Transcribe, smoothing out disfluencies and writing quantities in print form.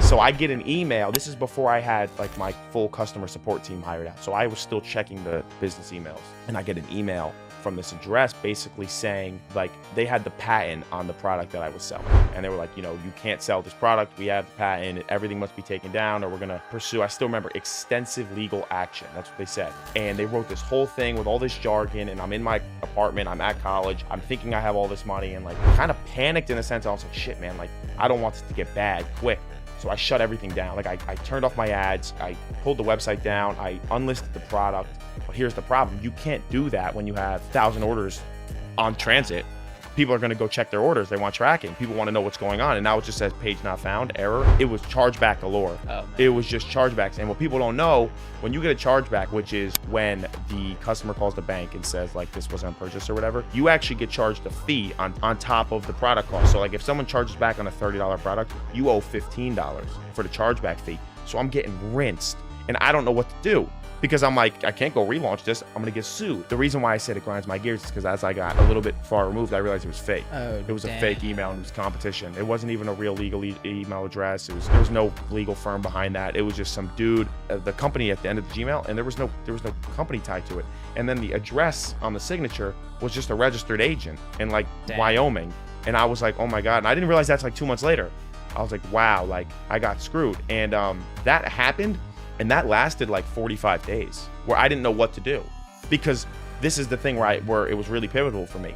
So I get an email. This is before I had like my full customer support team hired out. So I was still checking the business emails, and I get an email from this address basically saying like they had the patent on the product that I was selling. And they were like, you know, you can't sell this product. We have the patent. Everything must be taken down or we're going to pursue, I still remember, extensive legal action. That's what they said. And they wrote this whole thing with all this jargon, and I'm in my apartment. I'm at college. I'm thinking I have all this money and like kind of panicked in a sense. I was like, shit, man, like I don't want this to get bad quick. So I shut everything down. Like I turned off my ads. I pulled the website down. I unlisted the product. But here's the problem. You can't do that when you have 1,000 orders on transit. People are going to go check their orders. They want tracking. People want to know what's going on. And now it just says page not found, error. It was chargeback galore. It was just chargebacks. And what people don't know, when you get a chargeback, which is when the customer calls the bank and says like this wasn't purchased or whatever, you actually get charged a fee on top of the product cost. So like if someone charges back on a $30 product, you owe $15 for the chargeback fee. So I'm getting rinsed and I don't know what to do. Because I'm like, I can't go relaunch this. I'm going to get sued. The reason why I said it grinds my gears is because as I got a little bit far removed, I realized it was fake. It was a fake email and it was competition. It wasn't even a real legal email address. There was no legal firm behind that. It was just some dude, the company at the end of the Gmail, and there was no company tied to it. And then the address on the signature was just a registered agent in like Wyoming. And I was like, oh my God. And I didn't realize that's like 2 months later. I was like, wow, like I got screwed. And that happened. And that lasted like 45 days where I didn't know what to do, because this is the thing where it was really pivotal for me.